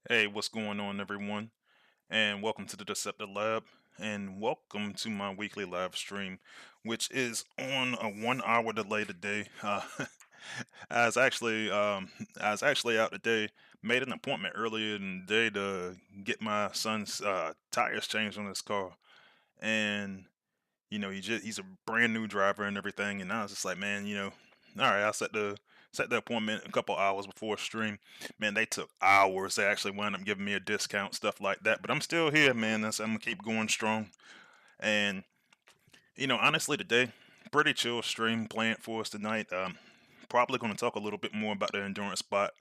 Hey, what's going on, everyone? And welcome to the Deceptilab, and welcome to my weekly live stream, which is on a 1 hour delay today. I was actually, I was actually out today. Made an appointment earlier in the day to get my son's tires changed on his car, and he's a brand new driver and everything. And I was just like, man, all right, I'll set the appointment a couple hours before stream. Man, they took hours. They actually wound up giving me a discount, stuff like that. But I'm still here, man. I'm gonna keep going strong. And honestly, today, pretty chill stream planned for us tonight. Probably going to talk a little bit more about the endurance spot.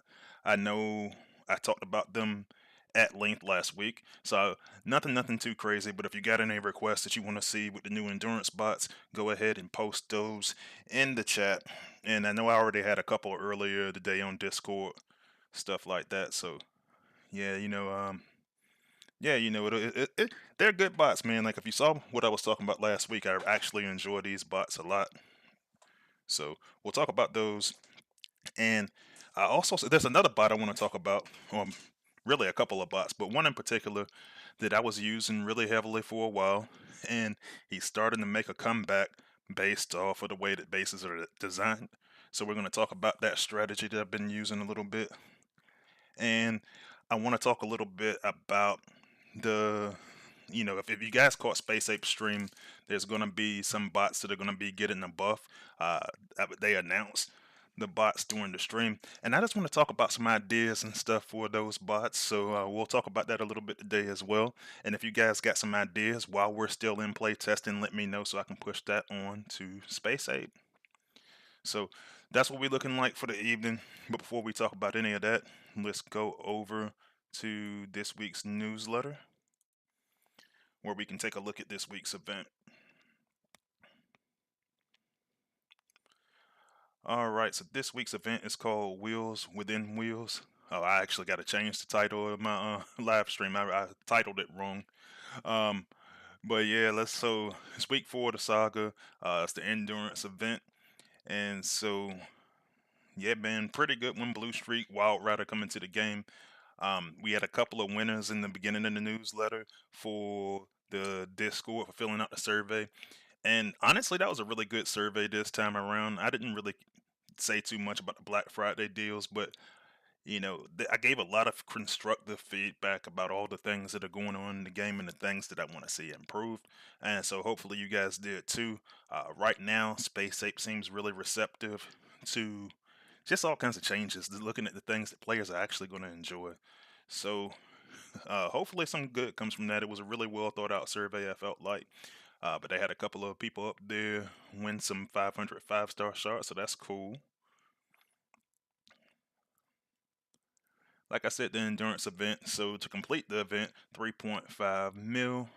I know I talked about them at length last week, so nothing too crazy. But if you got any requests that you want to see with the new endurance bots, go ahead and post those in the chat. And I know I already had a couple earlier today on Discord, stuff like that. So yeah, they're good bots, man. Like if you saw what I was talking about last week, I actually enjoy these bots a lot. So we'll talk about those. And I also there's another bot I want to talk about. Really a couple of bots, but one in particular that I was using really heavily for a while, and he's starting to make a comeback based off of the way that bases are designed. So we're going to talk about that strategy that I've been using a little bit, and I want to talk a little bit about the if you guys caught Space Ape stream, there's going to be some bots that are going to be getting a buff. They announced the bots during the stream, and I just want to talk about some ideas and stuff for those bots. So we'll talk about that a little bit today as well. And if you guys got some ideas while we're still in play testing, let me know so I can push that on to Space Ape. So that's what we're looking like for the evening. But before we talk about any of that, let's go over to this week's newsletter where we can take a look at this week's event. All right, so this week's event is called Wheels Within Wheels. Oh, I actually got to change the title of my live stream. I titled it wrong. Um, but yeah, so it's week 4 of the saga. It's the endurance event, and so yeah, man, pretty good one. Blue Streak, Wild Rider coming to the game. We had a couple of winners in the beginning of the newsletter for the Discord for filling out the survey. And honestly, that was a really good survey this time around. I didn't really say too much about the Black Friday deals, but I gave a lot of constructive feedback about all the things that are going on in the game and the things that I want to see improved. And so hopefully you guys did too. Right now, Space Ape seems really receptive to just all kinds of changes, looking at the things that players are actually going to enjoy. So hopefully some good comes from that. It was a really well thought out survey, I felt like. But they had a couple of people up there win some 500 5-star shards, so that's cool. Like I said, the endurance event. So to complete the event, 3.5 mil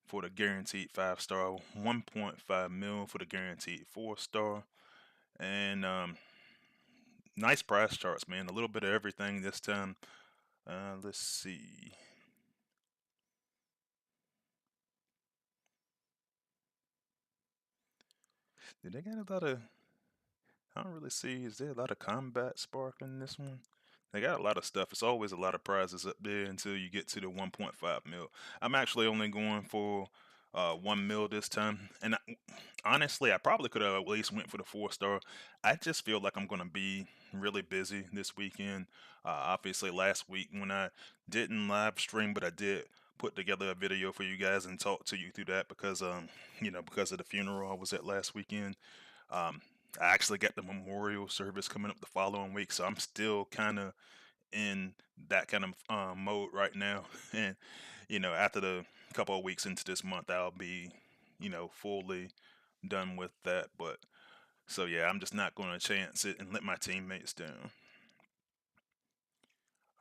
for the guaranteed 5-star, 1.5 mil for the guaranteed 4-star, and nice price charts, man. A little bit of everything this time. Let's see. Did they got a lot of? I don't really see. Is there a lot of combat spark in this one? They got a lot of stuff. It's always a lot of prizes up there until you get to the 1.5 mil. I'm actually only going for 1 mil this time, and honestly, I probably could have at least went for the 4-star. I just feel like I'm going to be really busy this weekend. Obviously, last week when I didn't live stream, but I did put together a video for you guys and talk to you through that because because of the funeral I was at last weekend. Um, I actually got the memorial service coming up the following week, so I'm still kind of in that kind of mode right now. And after the couple of weeks into this month, I'll be fully done with that. But so yeah, I'm just not going to chance it and let my teammates down.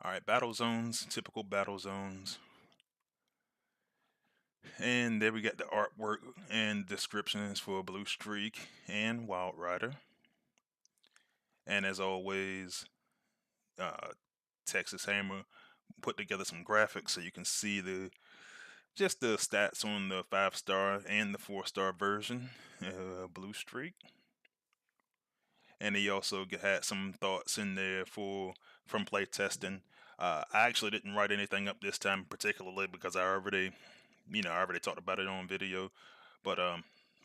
All right, battle zones, typical battle zones. And there we got the artwork and descriptions for Blue Streak and Wild Rider. And as always, uh, Texas Hammer put together some graphics so you can see just the stats on the 5-star and the 4-star version, Blue Streak. And he also had some thoughts in there from play testing. I actually didn't write anything up this time particularly because I already talked about it on video. But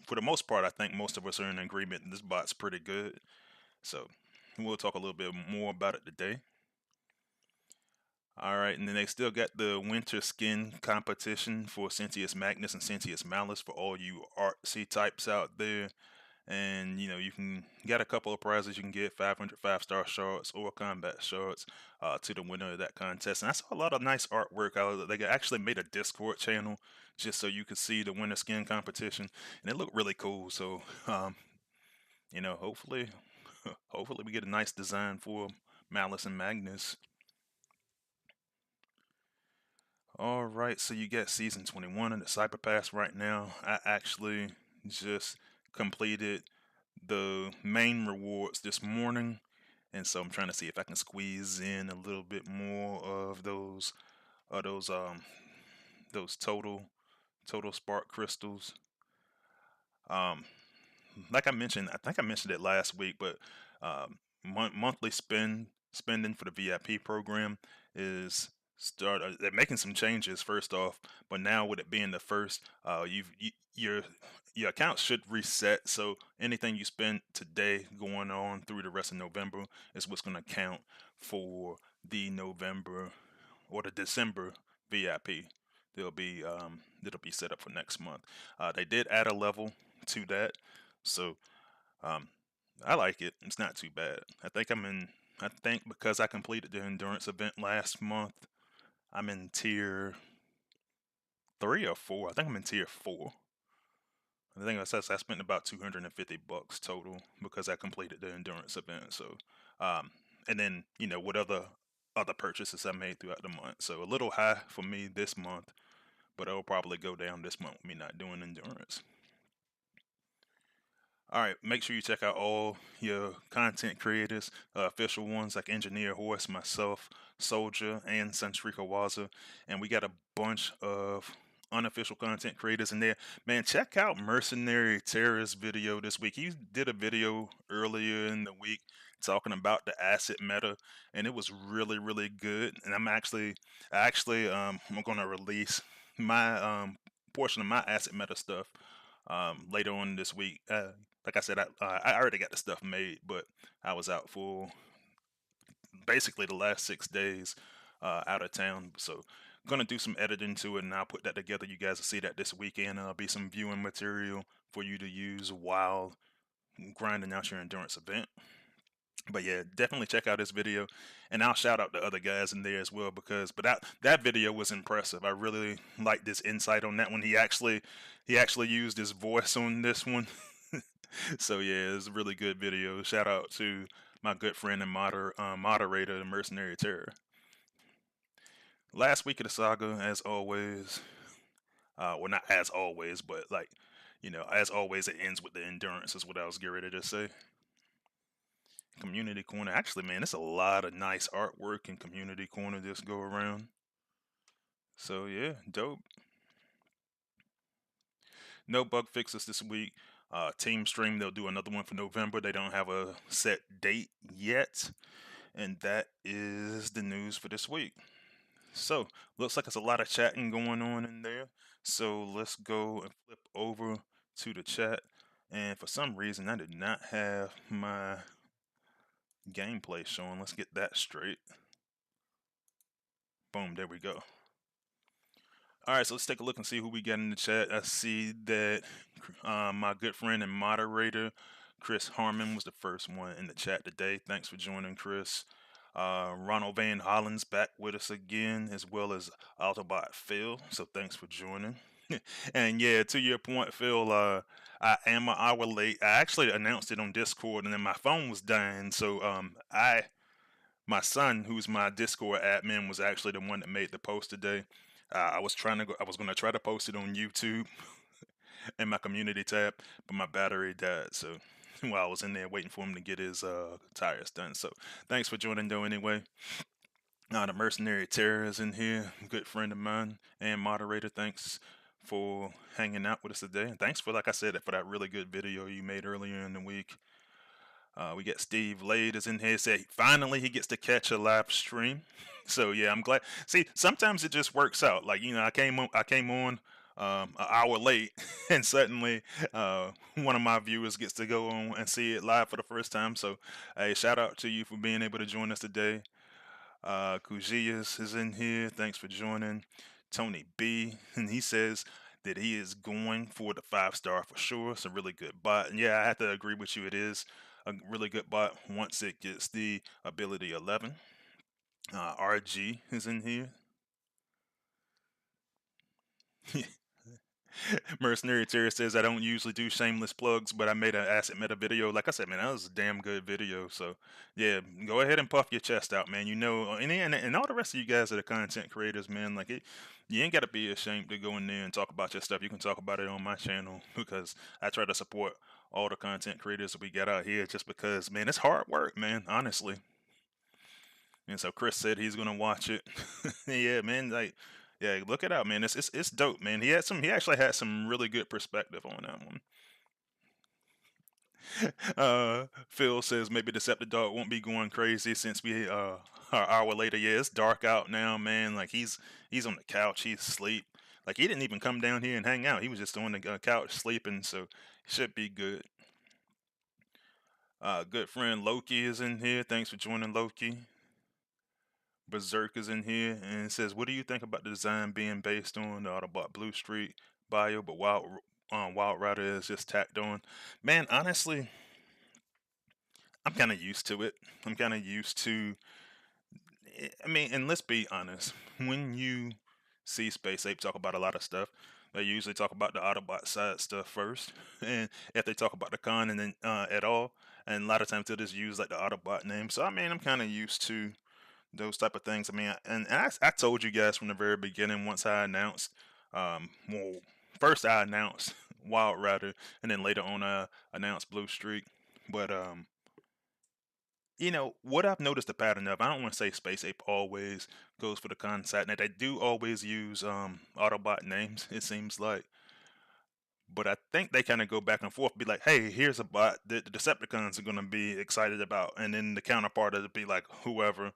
for the most part, I think most of us are in agreement. This bot's pretty good. So we'll talk a little bit more about it today. All right, and then they still got the winter skin competition for Sentius Magnus and Sentius Malus for all you artsy types out there. And you can get a couple of prizes. You can get 500 5-star shards or combat shards to the winner of that contest. And I saw a lot of nice artwork. They actually made a Discord channel just so you could see the winter skin competition, and it looked really cool. So, hopefully, hopefully we get a nice design for Malice and Magnus. All right, so you get season 21 in the Cyber Pass right now. I actually just completed the main rewards this morning, and so I'm trying to see if I can squeeze in a little bit more of uh those um those total spark crystals. Um, like I mentioned, I think I mentioned it last week, but monthly spending for the VIP program is they're making some changes first off, but now with it being the first, your account should reset. So anything you spend today going on through the rest of November is what's going to count for the November or the December VIP. It'll be set up for next month. They did add a level to that, so um, I like it. It's not too bad. I think because I completed the endurance event last month, I'm in tier 3 or 4. I think I'm in tier 4. I think I spent about $250 total because I completed the endurance event. So, um, and then what other purchases I made throughout the month. So a little high for me this month, but it'll probably go down this month with me not doing endurance. All right, make sure you check out all your content creators, official ones like Engineer Horse, myself, Soldier, and Sunshrika Waza. And we got a bunch of unofficial content creators in there. Man, check out Mercenary Terror's video this week. He did a video earlier in the week talking about the asset meta, and it was really, really good. And I'm gonna release my portion of my asset meta stuff later on this week. Like I said, I already got the stuff made, but I was out for basically the last 6 days out of town. So gonna do some editing to it, and I'll put that together. You guys will see that this weekend. There'll be some viewing material for you to use while grinding out your endurance event. But yeah, definitely check out this video, and I'll shout out the other guys in there as well but that video was impressive. I really liked this insight on that one. He actually used his voice on this one. So yeah, it's a really good video. Shout out to my good friend and moderator, the Mercenary Terror. Last week of the saga, as always. Well, not as always, but as always, it ends with the endurance. Is what I was getting ready to say. Community corner. Actually, man, it's a lot of nice artwork in community corner this go around. So yeah, dope. No bug fixes this week. Team Stream, they'll do another one for November. They don't have a set date yet. And that is the news for this week. So, looks like it's a lot of chatting going on in there. So, let's go and flip over to the chat. And for some reason, I did not have my gameplay showing. Let's get that straight. Boom, there we go. All right, so let's take a look and see who we got in the chat. I see that my good friend and moderator, Chris Harmon, was the first one in the chat today. Thanks for joining, Chris. Ronald Van Hollen's back with us again, as well as Autobot Phil. So thanks for joining. And yeah, to your point, Phil, I am an hour late. I actually announced it on Discord, and then my phone was dying. So my son, who's my Discord admin, was actually the one that made the post today. I was going to try to post it on YouTube in my community tab, but my battery died. So while I was in there waiting for him to get his tires done. So thanks for joining though anyway. The Mercenary Terror is in here, good friend of mine and moderator. Thanks for hanging out with us today. And thanks for, like I said, for that really good video you made earlier in the week. We got Steve Lade is in here. Said finally he gets to catch a live stream. So yeah, I'm glad. See, sometimes it just works out. Like I came on an hour late, and suddenly one of my viewers gets to go on and see it live for the first time. So, hey, shout out to you for being able to join us today. Kujias is in here. Thanks for joining. Tony B, and he says that he is going for the 5 star for sure. It's a really good bot. And yeah, I have to agree with you. It is a really good bot once it gets the ability 11. RG is in here. Mercenary Terror says I don't usually do shameless plugs, but I made an Acid Meta video. Like I said, man, that was a damn good video. So yeah, go ahead and puff your chest out, man. You know, and all the rest of you guys that are content creators, man, like you ain't gotta be ashamed to go in there and talk about your stuff. You can talk about it on my channel because I try to support all the content creators that we got out here. Just because, man, it's hard work, man. Honestly. And so Chris said he's gonna watch it. Yeah, man. Like, yeah, look it out, man. It's dope, man. He actually had some really good perspective on that one. Phil says maybe Decepticon won't be going crazy since we are hour later. Yeah, it's dark out now, man. Like he's on the couch, he's asleep. Like he didn't even come down here and hang out. He was just on the couch sleeping, so he should be good. Good friend Loki is in here. Thanks for joining, Loki. Berserk is in here and it says, "What do you think about the design being based on the Autobot Blue Street bio, but Wild Rider is just tacked on?" Man, honestly, I'm kind of used to it. I'm kind of used to. I mean, and let's be honest. When you see Space Ape talk about a lot of stuff, they usually talk about the Autobot side stuff first, and if they talk about the con and then at all, and a lot of times they'll just use like the Autobot name. So I mean, I'm kind of used to those type of things. I mean, I told you guys from the very beginning once I announced, well, first I announced Wild Rider, and then later on I announced Blue Streak. But what I've noticed the pattern of, I don't want to say Space Ape always goes for the concept, and they do always use Autobot names. It seems like. But I think they kind of go back and forth, be like, "Hey, here's a bot that the Decepticons are going to be excited about," and then the counterpart will be like, "Whoever."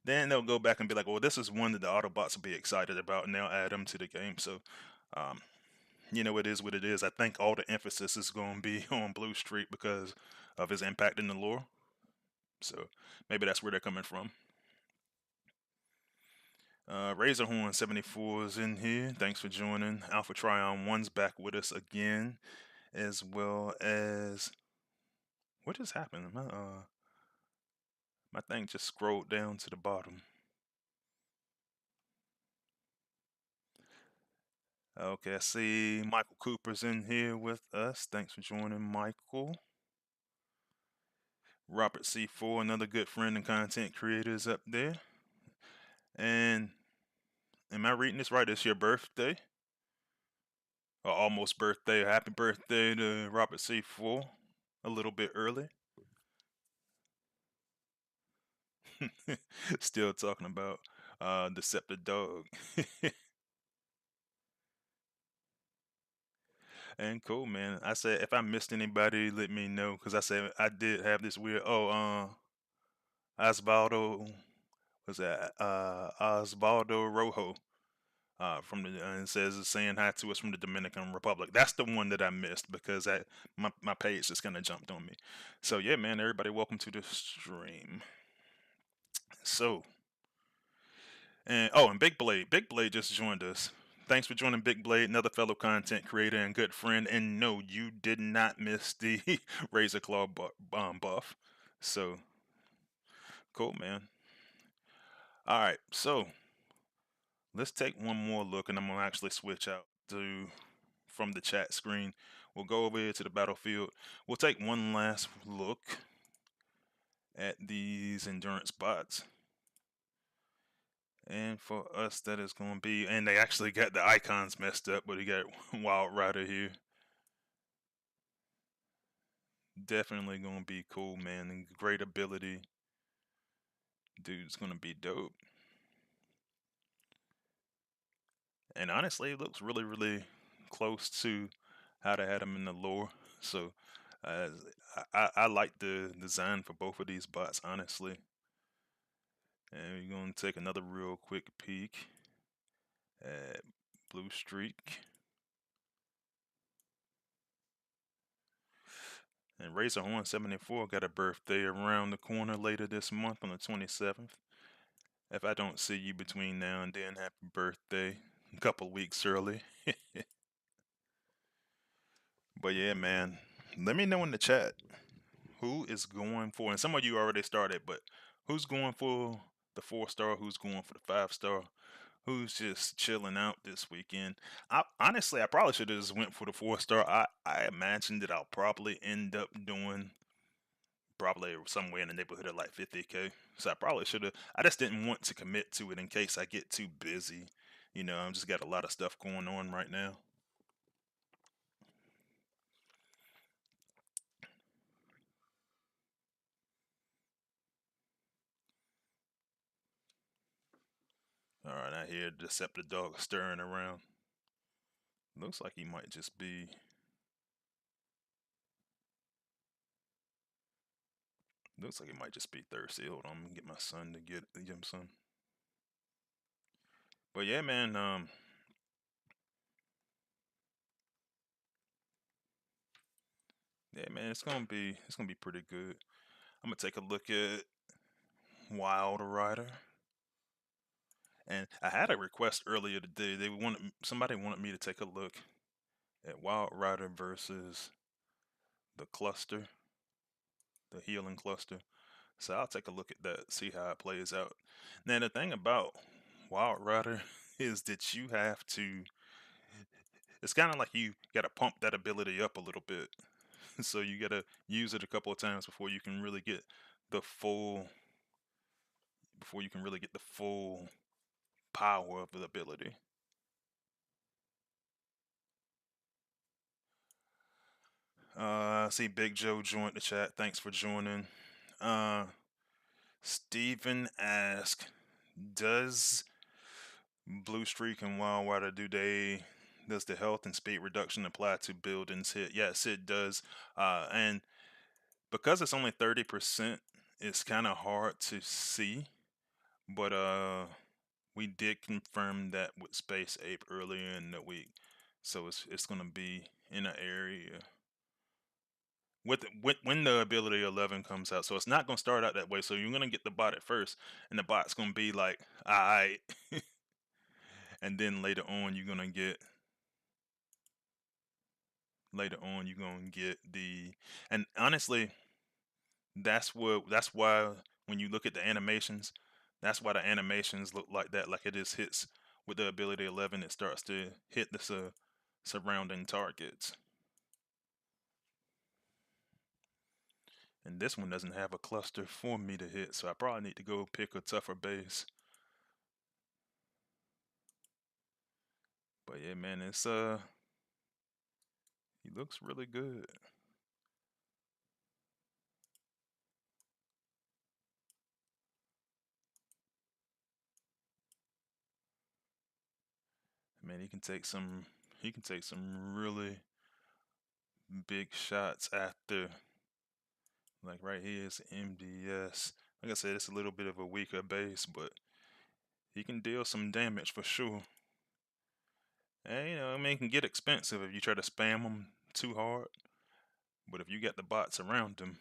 Then they'll go back and be like, "Well, this is one that the Autobots will be excited about," and they'll add them to the game. So, um, it is what it is. I think all the emphasis is going to be on Blue Streak because of his impact in the lore. So maybe that's where they're coming from. Razorhorn74 is in here. Thanks for joining. Alpha Trion 1's back with us again, as well as what just happened? My thing just scrolled down to the bottom. Okay, I see Michael Cooper's in here with us. Thanks for joining, Michael. Robert C4, another good friend and content creator, is up there. And am I reading this right? It's your birthday? Or almost birthday. Happy birthday to Robert C4. A little bit early. Still talking about Decepticon. And cool, man. I said if I missed anybody, let me know because I said I did have this weird. Oh, Osvaldo was that Osvaldo Rojo from the and says is saying hi to us from the Dominican Republic. That's the one that I missed because my page just kind of jumped on me. So yeah, man. Everybody, welcome to the stream. So and Big Blade just joined us. Thanks for joining Big Blade, another fellow content creator and good friend. And no, you did not miss the Razor Claw buff. So cool, man. All right, so let's take one more look, and I'm gonna actually switch out to from the chat screen. We'll go over here to the battlefield. We'll take one last look at these endurance bots. And for us, that is going to be, and they actually got the icons messed up, but he got Wild Rider here. Definitely going to be cool, man. And great ability. Dude's going to be dope. And honestly, it looks really, really close to how they had him in the lore. So Uh, I like the design for both of these bots, honestly. And we're gonna take another real quick peek at Blue Streak. And Razor Horn 74 got a birthday around the corner later this month on the 27th. If I don't see you between now and then, happy birthday. A couple weeks early. But yeah, man, let me know in the chat who is going for, and some of you already started, but who's going for the 4-star, who's going for the 5-star, who's just chilling out this weekend. I probably should have just went for the 4-star. I imagine that I'll probably end up doing probably somewhere in the neighborhood of like 50K. So I probably should have. I just didn't want to commit to it in case I get too busy. I'm just got a lot of stuff going on right now. All right, I hear Decepticon stirring around. Looks like he might just be. Looks like he might just be thirsty. Hold on, I'm gonna get my son to get him some. But yeah, man. Yeah, man. It's gonna be pretty good. I'm gonna take a look at Wild Rider. And I had a request earlier today. Somebody wanted me to take a look at Wild Rider versus the cluster, the healing cluster. So I'll take a look at that, see how it plays out. Now the thing about Wild Rider is that you have to. It's kind of like you gotta pump that ability up a little bit. So you gotta use it a couple of times before you can really get the full. Before you can really get the full power of the ability. I see Big Joe joined the chat. Thanks for joining. Uh, Steven asked, does Blue Streak and Wild Water does the health and speed reduction apply to buildings hit? Yes, it does. And because it's only 30%, it's kind of hard to see. But we did confirm that with Space Ape earlier in the week, so it's gonna be in an area when the ability 11 comes out. So it's not gonna start out that way. So you're gonna get the bot at first, and the bot's gonna be like, alright, and then later on you're gonna get the. And honestly, that's why when you look at the animations, that's why the animations look like that. Like it just hits with the ability 11, it starts to hit the surrounding targets. And this one doesn't have a cluster for me to hit, so I probably need to go pick a tougher base. But yeah, man, he looks really good. Man, he can take some really big shots after, like right here is MDS. Like I said, it's a little bit of a weaker base, but he can deal some damage for sure. And I mean, it can get expensive if you try to spam them too hard. But if you got the bots around them,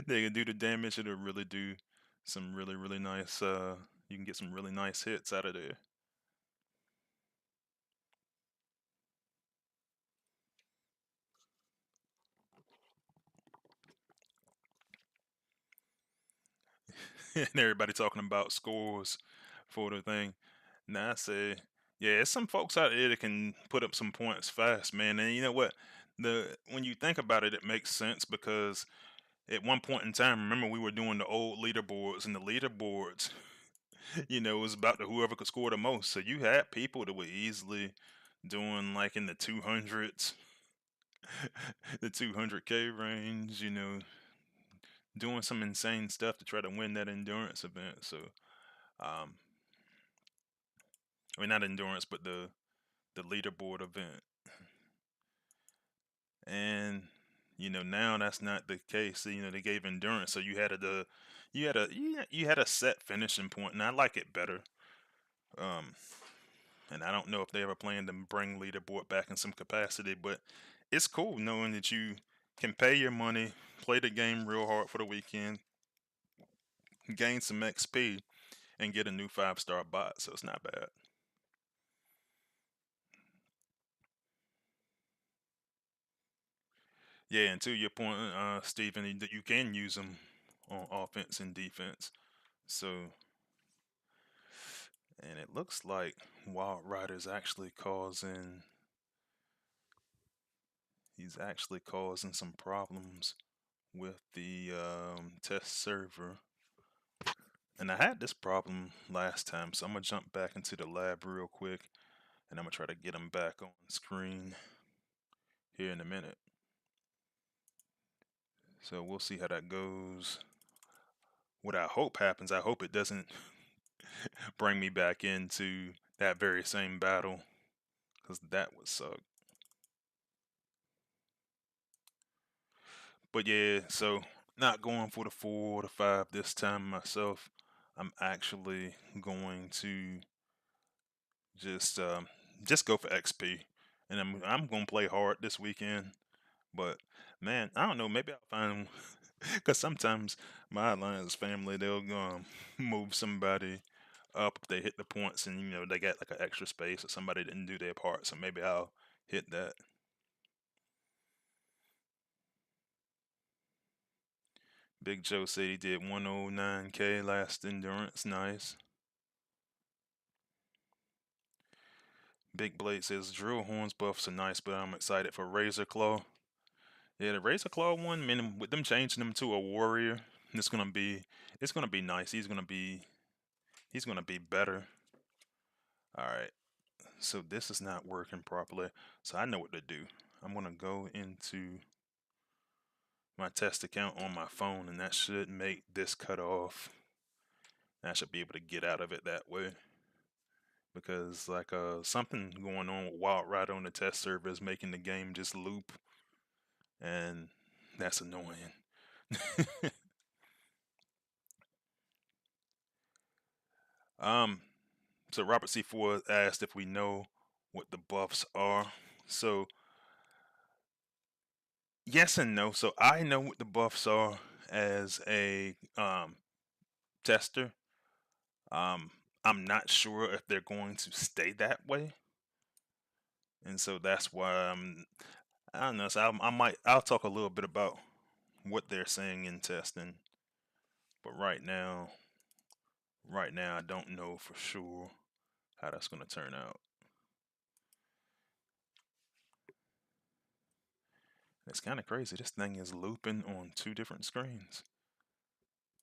they can do the damage. It'll really do some really, really nice. You can get some really nice hits out of there. And everybody talking about scores for the thing. Now I say, yeah, there's some folks out there that can put up some points fast, man. And you know what? When you think about it, it makes sense because at one point in time, remember we were doing the old leaderboards, and the leaderboards, it was about the whoever could score the most. So you had people that were easily doing like in the 200s, the 200K range, doing some insane stuff to try to win that endurance event. So, um, I mean, not endurance, but the leaderboard event. And Now that's not the case. They gave endurance, so you had a set finishing point, and I like it better. Um, and I don't know if they ever plan to bring leaderboard back in some capacity, but it's cool knowing that you can pay your money, play the game real hard for the weekend, gain some XP, and get a new 5-star bot. So it's not bad. Yeah, and to your point, Stephen, that you can use them on offense and defense. So, and it looks like Wild Rider's actually causing he's actually causing some problems with the test server. And I had this problem last time, so I'm gonna jump back into the lab real quick, and I'm gonna try to get him back on screen here in a minute. So we'll see how that goes. What I hope happens, I hope it doesn't bring me back into that very same battle, because that would suck. But yeah, so not going for the 4 or 5 this time myself. I'm actually going to just um, just go for XP, and I'm gonna play hard this weekend. But man, I don't know. Maybe I'll find because sometimes my alliance family they'll move somebody up if they hit the points, and they got like an extra space or somebody didn't do their part. So maybe I'll hit that. Big Joe said he did 109K last endurance. Nice. Big Blade says drill horns buffs are nice, but I'm excited for Razor Claw. Yeah, the Razor Claw one, man, with them changing him to a warrior, it's gonna be it's gonna be nice. He's gonna be better. All right. So this is not working properly. So I know what to do. I'm gonna go into my test account on my phone, and that should make this cut off. I should be able to get out of it that way. Because like something going on with Wild Rider on the test server is making the game just loop, and that's annoying. um, so Robert C4 asked if we know what the buffs are. So yes and no. So I know what the buffs are as a tester. Um, I'm not sure if they're going to stay that way, and so that's why I don't know. So I'll talk a little bit about what they're saying in testing, but right now I don't know for sure how that's going to turn out. It's kind of crazy. This thing is looping on 2 different screens.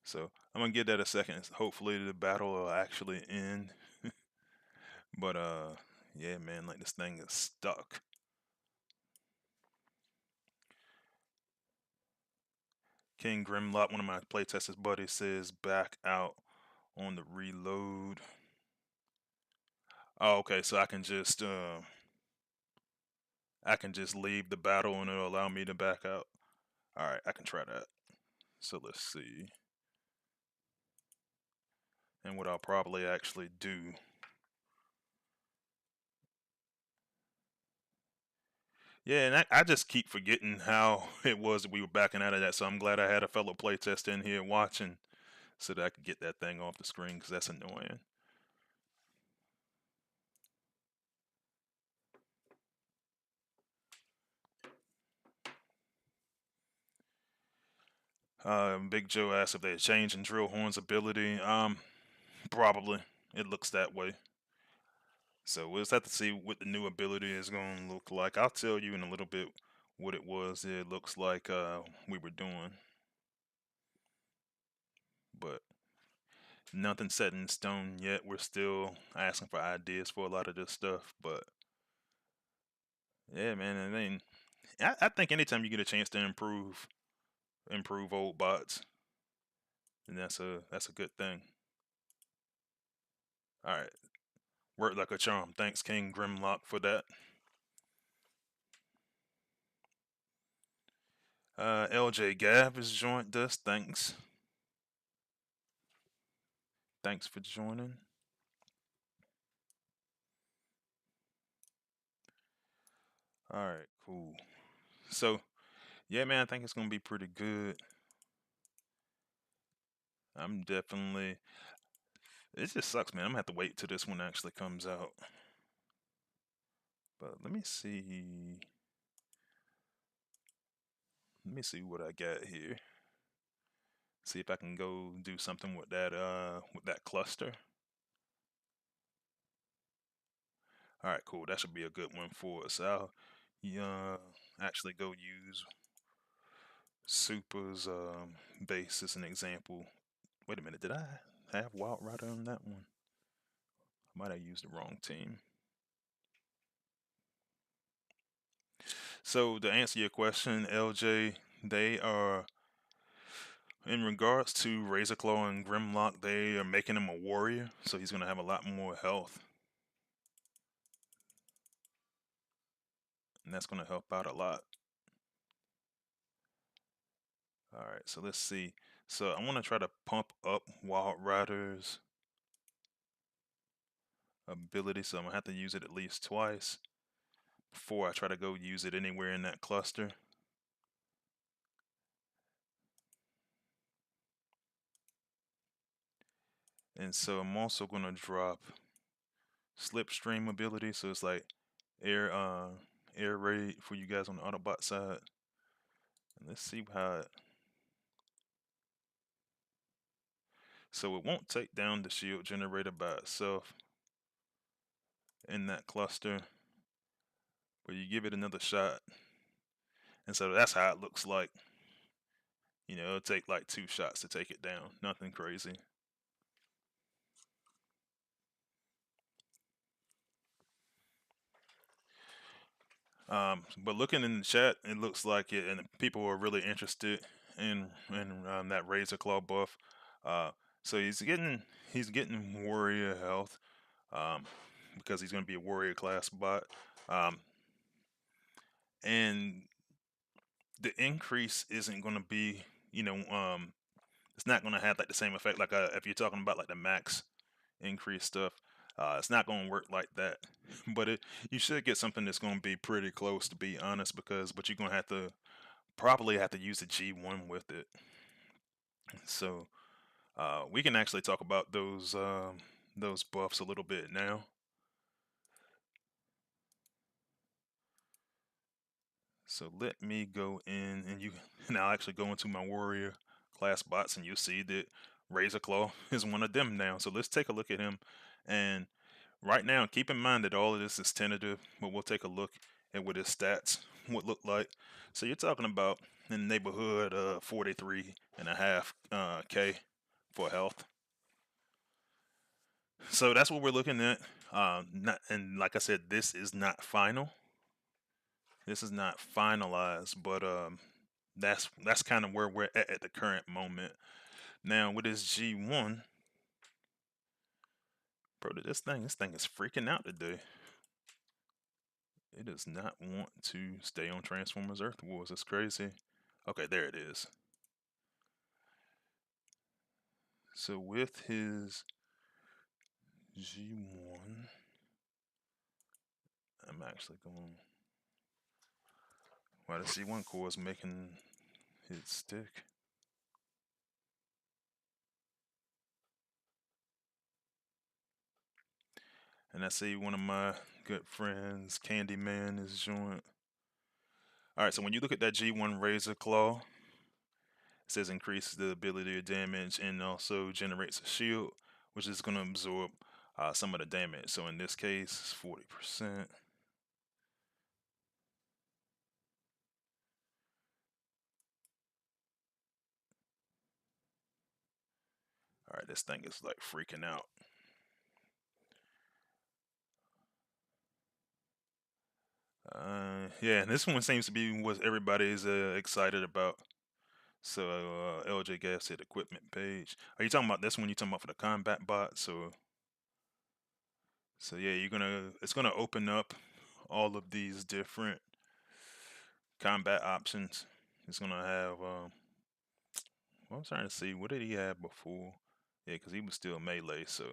So I'm gonna give that a second. Hopefully the battle will actually end. But yeah, man, like this thing is stuck. King Grimlock, one of my playtesters buddies, says back out on the reload. Oh, okay, so I can just leave the battle and it'll allow me to back out. All right, I can try that. So let's see. And what I'll probably actually do. Yeah, and I just keep forgetting how it was that we were backing out of that. So I'm glad I had a fellow playtester in here watching so that I could get that thing off the screen because that's annoying. Big Joe asked if they had changed in Drill Horn's ability. Probably. It looks that way. So we'll just have to see what the new ability is going to look like. I'll tell you in a little bit what it was. It looks like we were doing, but nothing set in stone yet. We're still asking for ideas for a lot of this stuff, but yeah, man. I mean, I think anytime you get a chance to improve old bots, then that's a good thing. All right, worked like a charm. Thanks, King Grimlock, for that. LJ Gav has joined us. Thanks. Thanks for joining. All right, cool. So, yeah, man, I think it's gonna be pretty good. I'm definitely. It just sucks, man. I'm gonna have to wait till this one actually comes out. But let me see. Let me see what I got here. See if I can go do something with that cluster. All right, cool. That should be a good one for us. I'll actually go use Super's base as an example. Wait a minute, did I have Wild Rider on that one? I might have used the wrong team. So to answer your question, LJ, they are in regards to Razorclaw and Grimlock, they are making him a warrior, so he's gonna have a lot more health. And that's gonna help out a lot. Alright, so let's see. So I wanna try to pump up Wild Rider's ability, so I'm gonna have to use it at least twice before I try to go use it anywhere in that cluster. And so I'm also gonna drop Slipstream ability, so it's like air air raid for you guys on the Autobot side. And let's see how it. So it won't take down the shield generator by itself in that cluster, but you give it another shot. And so that's how it looks like. You know, it'll take like 2 shots to take it down. Nothing crazy. But looking in the chat, it looks like it, and people are really interested in that Razor Claw buff. Uh, so he's getting warrior health, um, because he's going to be a warrior class bot, um, and the increase isn't going to be, it's not going to have like the same effect like if you're talking about like the max increase stuff. It's not going to work like that, but you should get something that's going to be pretty close to be honest, but you're going to have to probably have to use the G1 with it. So we can actually talk about those buffs a little bit now. So let me go in and and I'll actually go into my warrior class bots and you'll see that Razor Claw is one of them now. So let's take a look at him. And right now, keep in mind that all of this is tentative, but we'll take a look at what his stats would look like. So you're talking about in the neighborhood of 43.5 K for health. So that's what we're looking at. Not, and like I said, this is not final. This is not finalized, but that's kind of where we're at the current moment. Now with this G1, bro, this thing is freaking out today. It does not want to stay on Transformers Earth Wars. It's crazy. Okay, there it is. So with his G1, I'm actually going. Why the G1 core is making it stick. And I see one of my good friends, Candyman, is joined. Alright, so when you look at that G1 Razor Claw, it says increases the ability of damage and also generates a shield, which is going to absorb some of the damage. So in this case, it's 40%. Alright, this thing is like freaking out. Yeah, and this one seems to be what everybody's excited about. So LJ Gas said equipment page. Are you talking about this one? You talking about for the combat bot? So yeah, it's gonna open up all of these different combat options He's gonna have. I was trying to see what did he have before. Yeah, because he was still melee. So,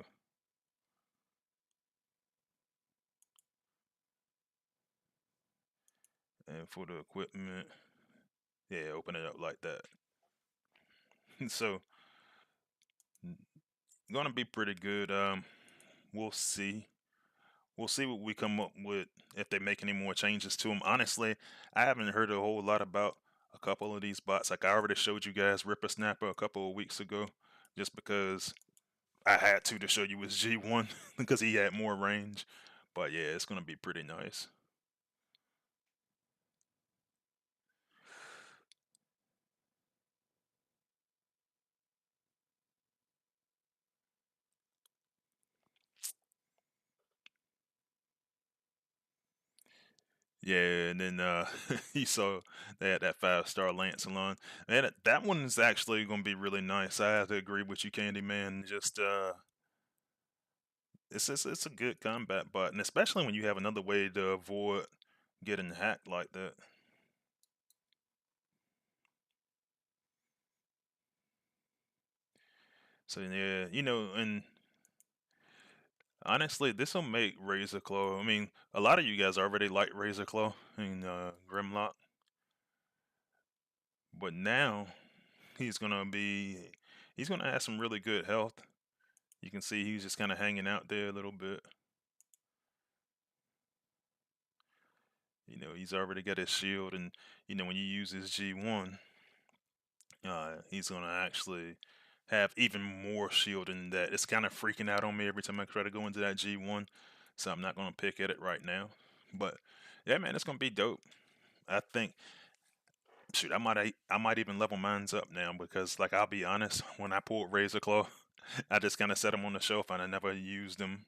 and for the equipment, yeah, open it up like that. So, gonna be pretty good. We'll see. We'll see what we come up with if they make any more changes to them. Honestly, I haven't heard a whole lot about a couple of these bots. Like I already showed you guys Ripper Snapper a couple of weeks ago, just because I had to show you his G1 because he had more range. But yeah, it's gonna be pretty nice. Yeah, and then you saw they had that 5-star Lancelot. Man, that one's actually gonna be really nice. I have to agree with you, Candyman. Just it's a good combat bot, and especially when you have another way to avoid getting hacked like that. So yeah, and honestly, this will make Razor Claw. I mean, a lot of you guys already like Razor Claw and Grimlock, but now he's gonna be he's gonna have some really good health. You can see he's just kind of hanging out there a little bit. He's already got his shield, and when you use his G1, he's gonna actually have even more shield than that. It's kind of freaking out on me every time I try to go into that G1, so I'm not gonna pick at it right now. But yeah, man, it's gonna be dope. I think, shoot, I might even level mines up now because, like, I'll be honest, when I pulled Razor Claw, I just kind of set them on the shelf and I never used them.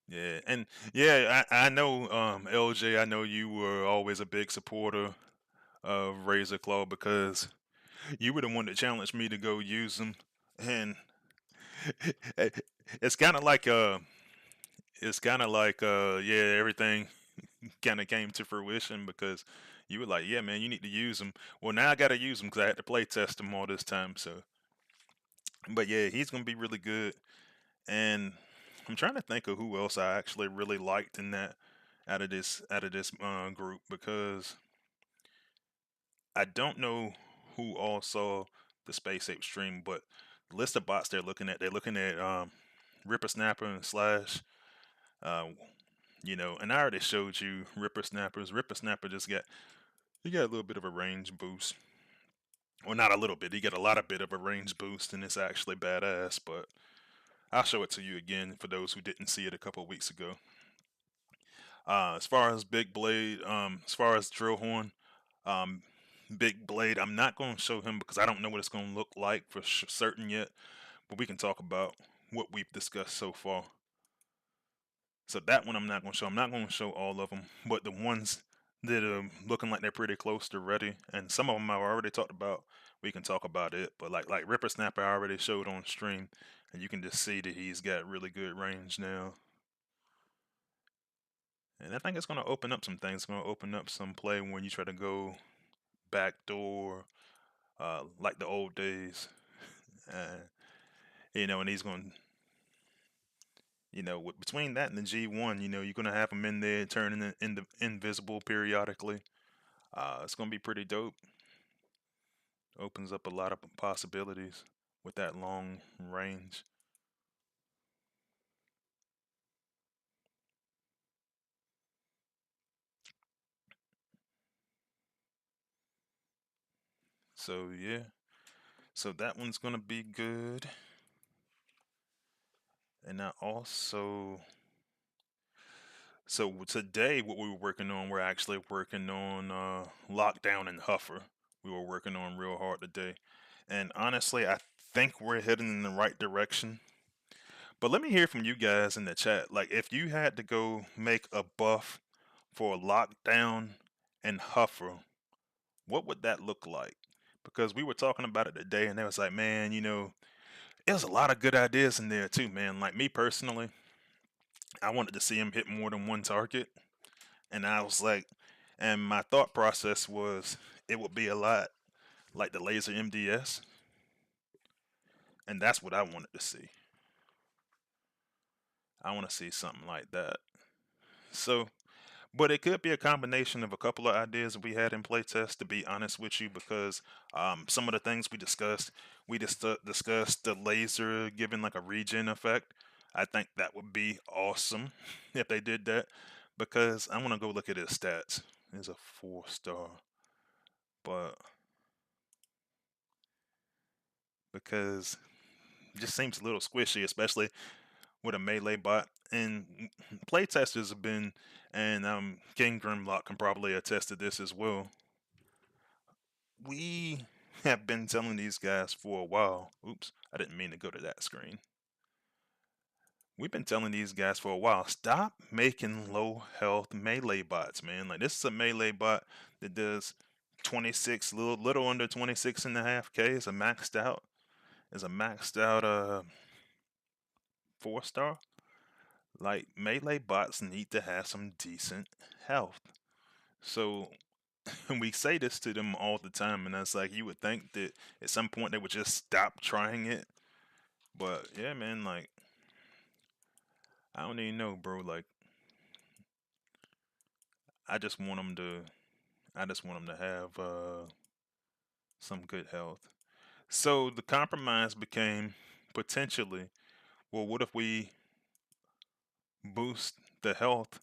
Yeah, and yeah, I know, LJ. I know you were always a big supporter of Razor Claw because you were the one that challenged me to go use them, and it's kind of like yeah, everything kind of came to fruition because you were like, yeah, man, you need to use them. Well, now I got to use them because I had to play test them all this time. So, but yeah, he's gonna be really good, and I'm trying to think of who else I actually really liked in that out of this group because I don't know who all saw the Space Ape stream, but the list of bots they're looking at Ripper Snapper and Slash. Uh, and I already showed you Ripper Snappers. Ripper Snapper just got he got a little bit of a range boost. Well, not a little bit. He got a lot of bit of a range boost, and it's actually badass. But I'll show it to you again for those who didn't see it a couple weeks ago. As far as Big Blade, as far as Drillhorn, um, Big Blade, I'm not going to show him because I don't know what it's going to look like for certain yet. But we can talk about what we've discussed so far. So that one I'm not going to show. I'm not going to show all of them, but the ones that are looking like they're pretty close to ready, and some of them I've already talked about. We can talk about it, but like Ripper Snapper, I already showed on stream, and you can just see that he's got really good range now. And I think it's going to open up some things. It's going to open up some play when you try to go backdoor, like the old days. Uh, and he's going, between that and the G1, you're going to have him in there turning into invisible periodically. It's going to be pretty dope. Opens up a lot of possibilities with that long range. So, yeah. So that one's going to be good. And I also so today, what we were working on, we're actually working on Lockdown and Huffer. We were working on real hard today, and honestly, I think we're heading in the right direction. But let me hear from you guys in the chat. Like, if you had to go make a buff for Lockdown and Huffer, what would that look like? Because we were talking about it today, and they was like, man, There's a lot of good ideas in there too, man. Like me personally, I wanted to see him hit more than one target, and I was like, and my thought process was it would be a lot like the laser MDS, and that's what I wanted to see. I want to see something like that. So, but it could be a combination of a couple of ideas we had in playtest, to be honest with you, because some of the things we discussed the laser giving like a regen effect. I think that would be awesome if they did that, because I want to go look at his stats. He's a 4-star, but because it just seems a little squishy, especially with a melee bot. And playtesters have been, and King Grimlock can probably attest to this as well. We have been telling these guys for a while. Oops, I didn't mean to go to that screen. We've been telling these guys for a while, stop making low health melee bots, man. Like this is a melee bot that does 26, little under 26 and a half K. It's a maxed out. It's a maxed out 4-star. Like melee bots need to have some decent health. So we say this to them all the time, and that's like you would think that at some point they would just stop trying it. But yeah, man, like I don't even know, bro. Like I just want them to, I just want them to have some good health. So the compromise became potentially, well, what if we boost the health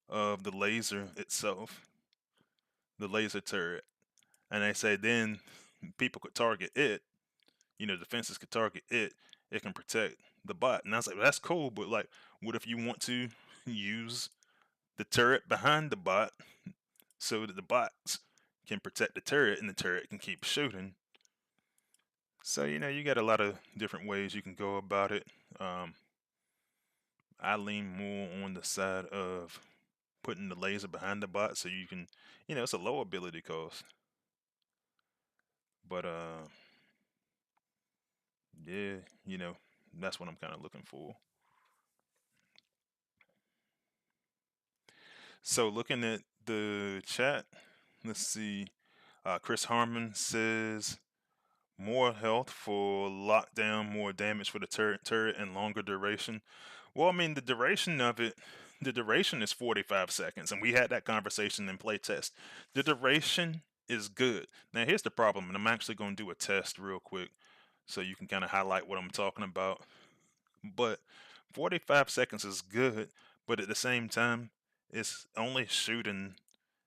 of the laser itself, the laser turret, and they say then people could target it. You know, defenses could target it. It can protect the bot. And I was like, well, that's cool, but like, what if you want to use the turret behind the bot so that the bots can protect the turret and the turret can keep shooting? So, you know, you got a lot of different ways you can go about it. Um, I lean more on the side of putting the laser behind the bot so you can, you know, it's a low ability cost. But, yeah, you know, that's what I'm kind of looking for. So, looking at the chat, let's see. Chris Harmon says more health for lockdown, more damage for the turret, and longer duration. Well, I mean, the duration is 45 seconds, and we had that conversation in playtest. The duration is good. Now, here's the problem, and I'm actually going to do a test real quick so you can kind of highlight what I'm talking about. But 45 seconds is good, but at the same time, it's only shooting.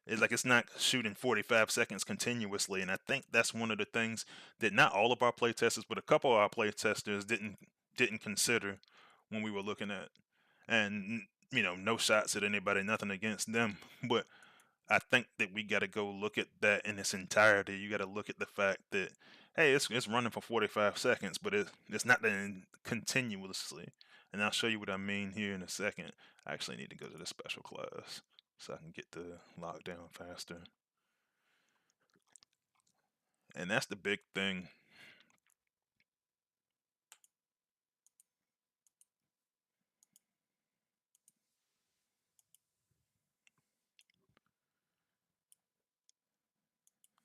It's like it's not shooting 45 seconds continuously, and I think that's one of the things that not all of our playtesters, but a couple of our playtesters didn't consider when we were looking at. And you know, no shots at anybody, nothing against them, but I think that we got to go look at that in its entirety. You got to look at the fact that hey, it's running for 45 seconds, but it's not continuously. And I'll show you what I mean here in a second. I actually need to go to the special class so I can get the lockdown faster. And that's the big thing.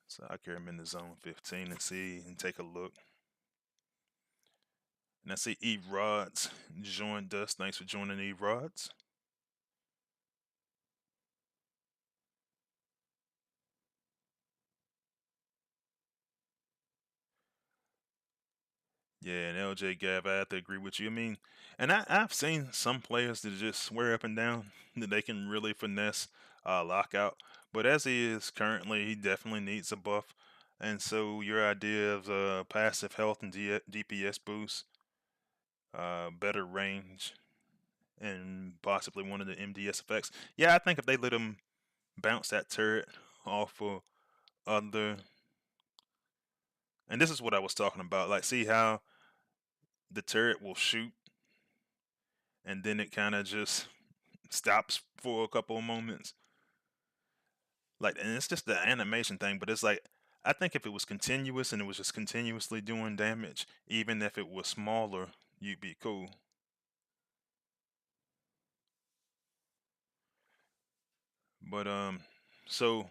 So I carry him in the zone 15 and see and take a look. And I see E Rods joined us. Thanks for joining, E Rods. Yeah, and LJ Gav, I have to agree with you. I mean, and I've seen some players that just swear up and down that they can really finesse lockout. But as he is currently, he definitely needs a buff. And so your idea of passive health and DPS boost, better range, and possibly one of the MDS effects. Yeah, I think if they let him bounce that turret off of other, and this is what I was talking about. Like, see how the turret will shoot, and then it kind of just stops for a couple of moments. Like, and it's just the animation thing, but it's like I think if it was continuous and it was just continuously doing damage, even if it was smaller, you'd be cool. But so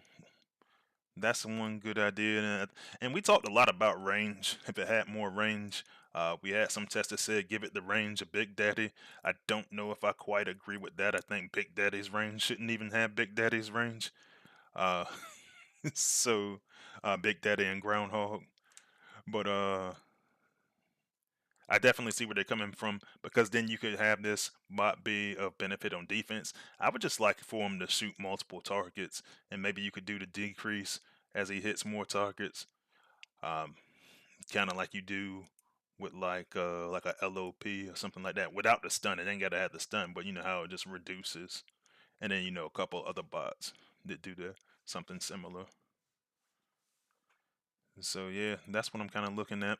that's one good idea, and we talked a lot about range. If it had more range, we had some tests that said give it the range of Big Daddy. I don't know if I quite agree with that. I think Big Daddy's range shouldn't even have Big Daddy's range. Uh, so Big Daddy and Groundhog. But I definitely see where they're coming from because then you could have this bot be of benefit on defense. I would just like for him to shoot multiple targets, and maybe you could do the decrease as he hits more targets, um, kind of like you do with like a LOP or something like that without the stun. It ain't gotta have the stun, but you know how it just reduces, and then a couple other bots that do the something similar. So yeah, that's what I'm kind of looking at.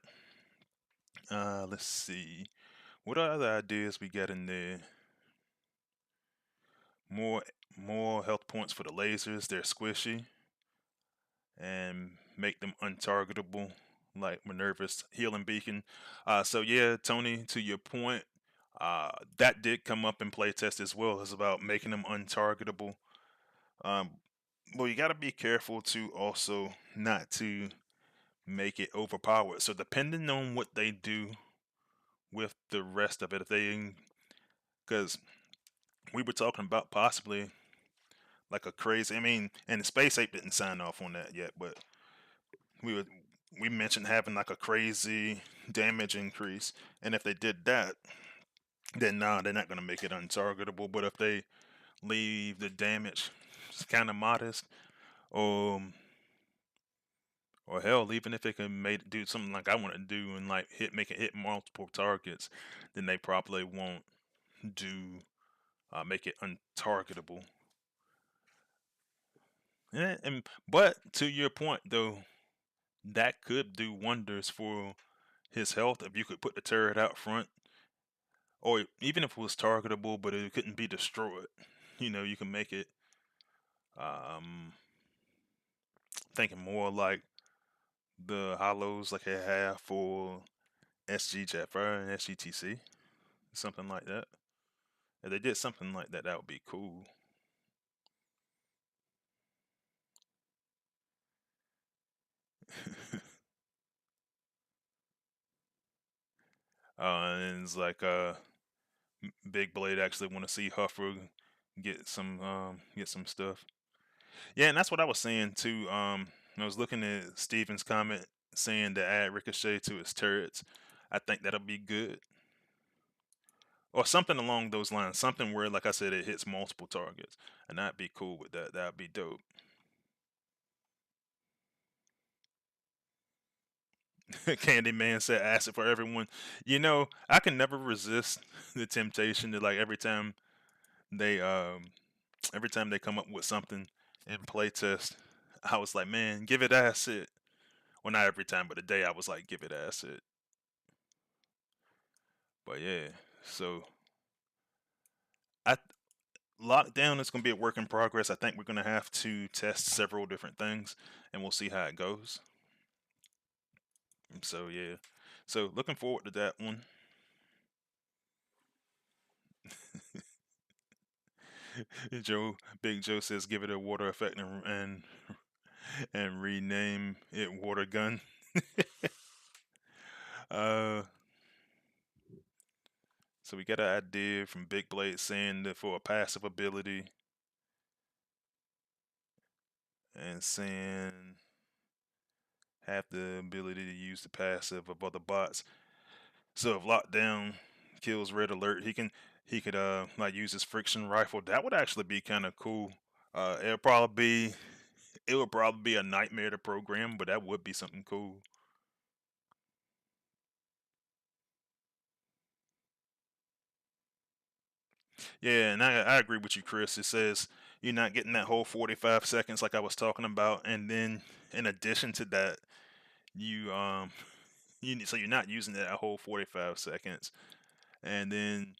Let's see. What other ideas we got in there? More more health points for the lasers. They're squishy and make them untargetable, like Minerva's healing beacon. So yeah, Tony, to your point, that did come up in playtest as well. It's about making them untargetable. Um, well, you got to be careful to also not to make it overpowered. So depending on what they do with the rest of it, if they, because we were talking about possibly like a crazy. I mean, and the Space Ape didn't sign off on that yet, but we would we mentioned having like a crazy damage increase, and if they did that, then nah, they're not gonna make it untargetable. But if they leave the damage kind of modest, um, or hell, even if they can make do something like I want to do and like make it hit multiple targets, then they probably won't do make it untargetable. And but to your point though, that could do wonders for his health if you could put the turret out front, or even if it was targetable, but it couldn't be destroyed. You can make it. Um, Thinking more like the hollows like they have for SG Jetfire and SGTC, something like that. If they did something like that, that would be cool. And it's like Big Blade actually want to see Huffer get some stuff. Yeah, and that's what I was saying too. I was looking at Steven's comment saying to add Ricochet to his turrets. I think that'll be good, or something along those lines. Something where, like I said, it hits multiple targets, and I'd be cool with that. That'd be dope. Candyman said acid for everyone. I can never resist the temptation to like they um every time they come up with something in playtest, I was like, man, give it acid. Well, not every time, but the day I was like, give it acid. But yeah, so I lockdown is going to be a work in progress. I think we're going to have to test several different things, and we'll see how it goes. So yeah, so looking forward to that one. Big Joe says give it a water effect and rename it Water Gun. uh, so we got an idea from Big Blade saying that for a passive ability, and saying have the ability to use the passive of other bots. So if lockdown kills Red Alert, he could like use his friction rifle. That would actually be kind of cool. It would probably be a nightmare to program, but that would be something cool. Yeah, and I agree with you, Chris. It says you're not getting that whole 45 seconds like I was talking about, and then in addition to that, so you're not using that whole 45 seconds, and then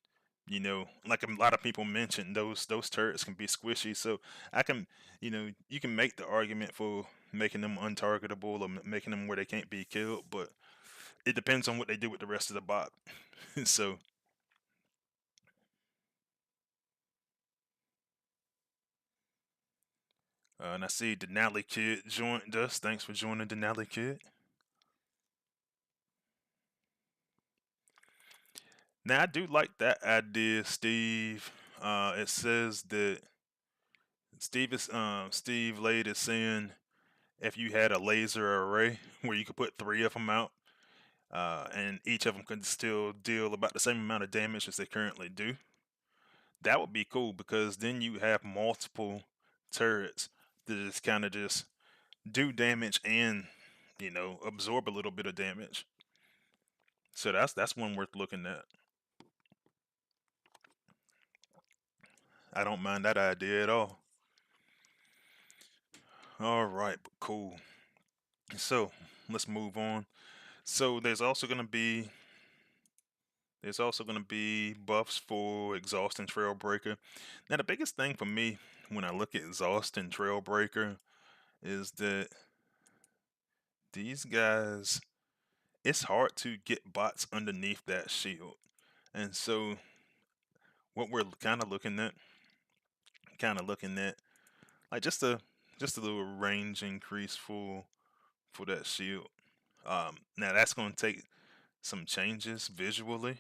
like a lot of people mentioned, those turrets can be squishy. So I can, you can make the argument for making them untargetable or making them where they can't be killed, but it depends on what they do with the rest of the bot. So, and I see Denali Kid joined us. Thanks for joining, Denali Kid. Now, I do like that idea, Steve. It says that Steve Lade is saying if you had a laser array where you could put three of them out, and each of them could still deal about the same amount of damage as they currently do, that would be cool because then you have multiple turrets that just kind of just do damage and absorb a little bit of damage. So that's one worth looking at. I don't mind that idea at all. All right, but cool. So let's move on. So there's also gonna be buffs for Exhaust and Trailbreaker. Now the biggest thing for me when I look at Exhaust and Trailbreaker is that these guys, it's hard to get bots underneath that shield. And so what we're kind of looking at like just a little range increase for that shield. Now that's going to take some changes visually,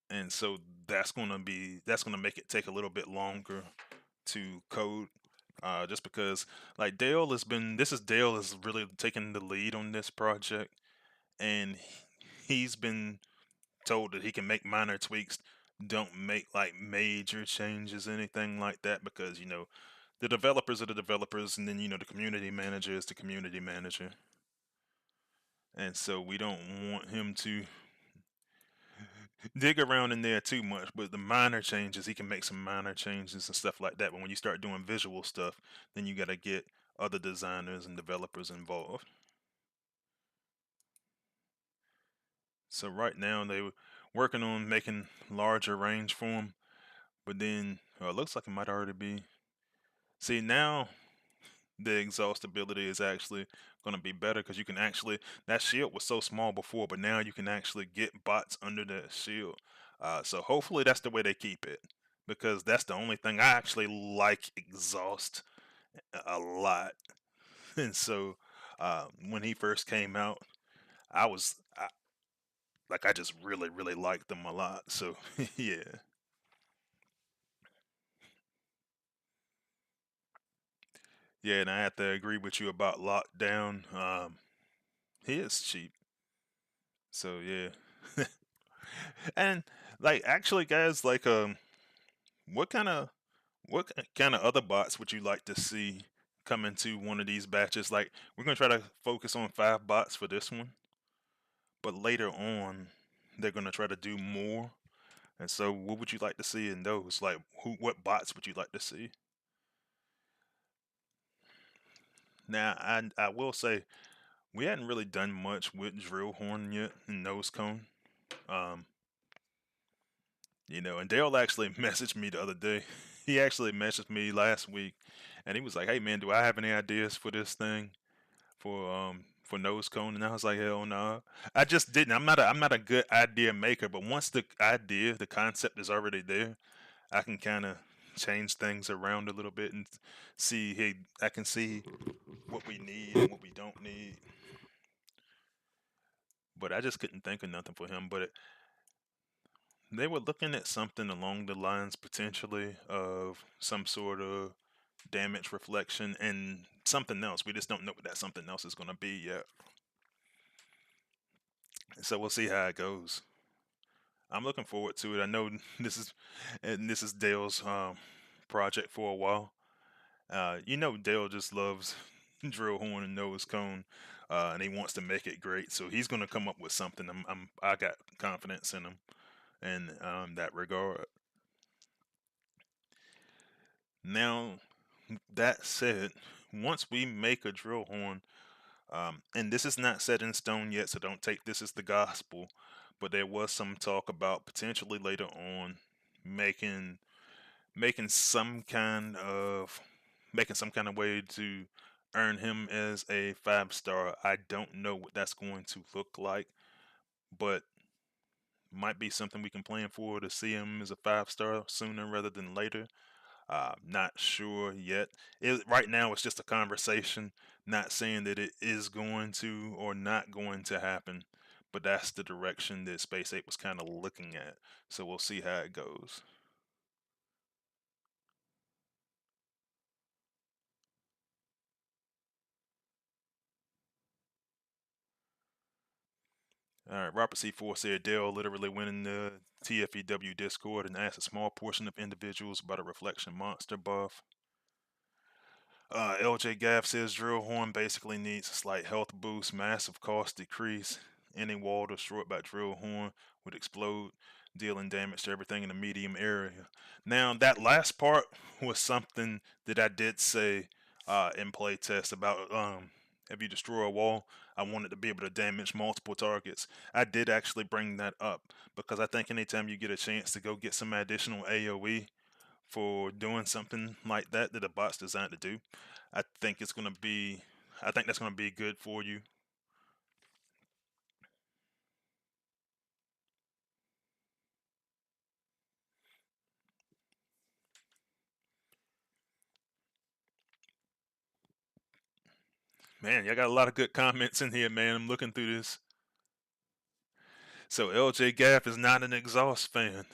and so that's going to make it take a little bit longer to code. Just because like Dale is really taking the lead on this project, and he's been told that he can make minor tweaks. Don't make like major changes, anything like that, because the developers are the developers, and then the community manager is the community manager, and so we don't want him to dig around in there too much. But the minor changes, he can make some minor changes and stuff like that. But when you start doing visual stuff, then you got to get other designers and developers involved. So right now they were working on making larger range for him, but then it looks like it might already be. See now the exhaust ability is actually going to be better because you can actually that shield was so small before, but now you can actually get bots under that shield. So hopefully that's the way they keep it because that's the only thing I actually like exhaust a lot. And so when he first came out, I just really liked them a lot. So yeah, yeah, and I have to agree with you about lockdown. He is cheap. So yeah. And like actually guys, like what kind of what kind of other bots would you like to see come into one of these batches? Like we're going to try to focus on 5 bots for this one, but later on they're going to try to do more. And so what would you like to see in those? Like what bots would you like to see? Now I will say we hadn't really done much with drill horn yet and nose cone. Um and Dale actually messaged me the other day. He actually messaged me last week, and he was like, "Hey man, do I have any ideas for this thing for nose cone?" And I was like, "Hell no, I just didn't. I'm not a good idea maker, but once the concept is already there, I can kind of change things around a little bit and see. Hey, I can see what we need and what we don't need." But I just couldn't think of nothing for him. But they were looking at something along the lines potentially of some sort of damage reflection and something else. We just don't know what that something else is going to be yet. So we'll see how it goes. I'm looking forward to it. I know this is Dale's project for a while. Dale just loves drill horn and nose cone, and he wants to make it great. So he's going to come up with something. I got confidence in him in that regard. Now, that said, once we make a drill horn, and this is not set in stone yet, so don't take this as the gospel, but there was some talk about potentially later on making some kind of making some kind of way to earn him as a 5 star. I don't know what that's going to look like, but might be something we can plan for to see him as a 5 star sooner rather than later. Not sure yet. Right now, it's just a conversation, not saying that it is going to or not going to happen, but that's the direction that Space 8 was kind of looking at. So we'll see how it goes. All right, Robert C4 said Dell literally went in the TFEW Discord and asked a small portion of individuals about a reflection monster buff. LJ Gaff says drill horn basically needs a slight health boost, massive cost decrease. Any wall destroyed by drill horn would explode, dealing damage to everything in the medium area. Now that last part was something that I did say in playtest about if you destroy a wall, I wanted to be able to damage multiple targets. I did actually bring that up because I think anytime you get a chance to go get some additional AoE for doing something like that that a bot's designed to do, I think it's gonna be I think that's gonna be good for you. Man, y'all got a lot of good comments in here, man. I'm looking through this. So LJ Gaff is not an exhaust fan.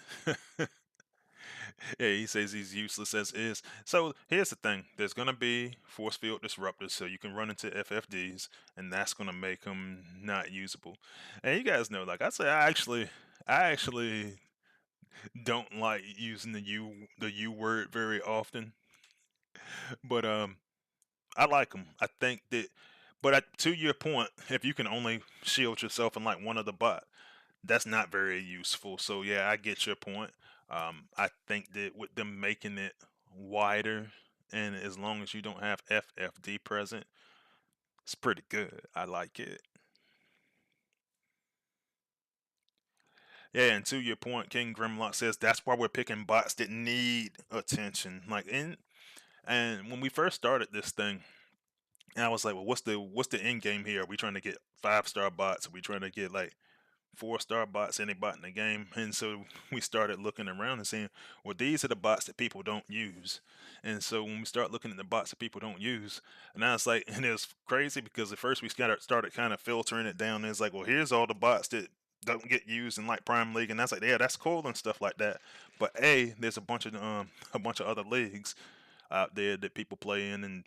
Yeah, he says he's useless as is. So here's the thing: there's gonna be force field disruptors, so you can run into FFDs, and that's gonna make them not usable. And you guys know, like I say, I actually don't like using the U word very often, but I like them. I think that, but to your point, if you can only shield yourself in like one of the bot, that's not very useful. So yeah, I get your point. I think that with them making it wider, and as long as you don't have FFD present, it's pretty good. I like it. Yeah, and to your point, King Grimlock says that's why we're picking bots that need attention. Like and when we first started this thing, and I was like, well, what's the end game here? Are we trying to get 5 star bots? Are we trying to get like 4 star bots, any bot in the game? And so we started looking around and saying, well, these are the bots that people don't use. And so when we start looking at the bots that people don't use, and I was like, and it was crazy because at first we started kind of filtering it down. And it's like, well, here's all the bots that don't get used in like Prime League, and that's like, yeah, that's cool and stuff like that. But there's a bunch of other leagues out there that people play in, and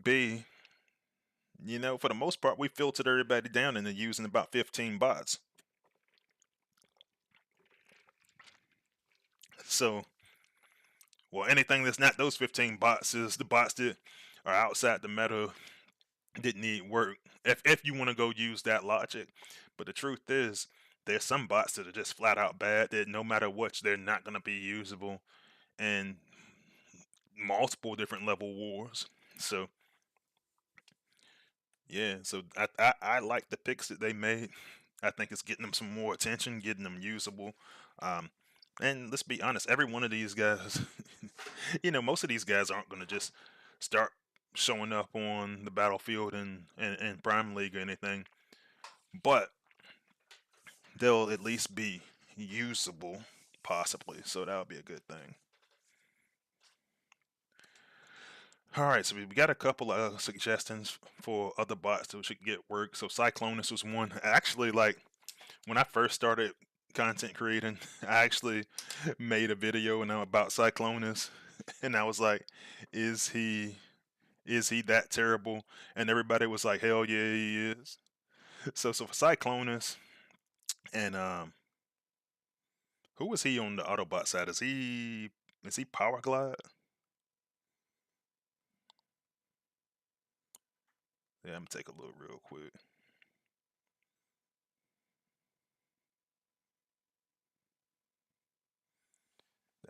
B, for the most part, we filtered everybody down into using about 15 bots. So, well, anything that's not those 15 bots is the bots that are outside the meta that need work. If you want to go use that logic, but the truth is, there's some bots that are just flat out bad that no matter what, they're not going to be usable in multiple different level wars. So yeah, so I like the picks that they made. I think it's getting them some more attention, getting them usable. Um, and let's be honest, every one of these guys, most of these guys aren't going to just start showing up on the battlefield in Prime League or anything, but they'll at least be usable, possibly. So that would be a good thing. All right, so we got a couple of suggestions for other bots that should get work. So Cyclonus was one. Actually, like when I first started content creating, I actually made a video and about Cyclonus, and I was like, "Is he that terrible?" And everybody was like, "Hell yeah, he is." So for Cyclonus, and who was he on the Autobot side? Is he Power Glide? Yeah, I'm gonna take a look real quick.